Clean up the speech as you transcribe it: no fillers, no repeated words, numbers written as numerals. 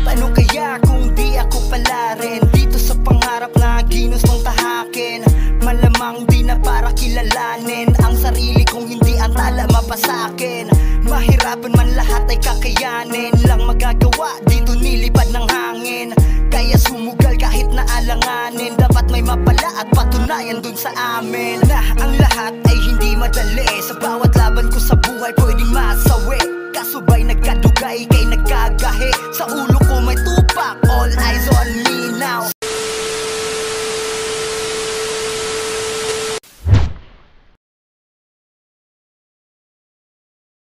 Paano kaya kung di ako pala rin dito sa pangarap na ginos mong tahakin? Malamang di na para kilalanin ang sarili kung hindi ang tala mapasakin. Mahirapan man lahat ay kakayanin lang magagawa dito nilipad ng hangin. Kaya sumugal kahit na alanganin. Dapat may mapala at patunayan dun sa amin na ang lahat ay hindi madali. Sa bawat laban ko sa buhay pwedeng masawi. Kasubay nagkadugay kay nagkagahi. Sa ulo ko may tupak, all eyes on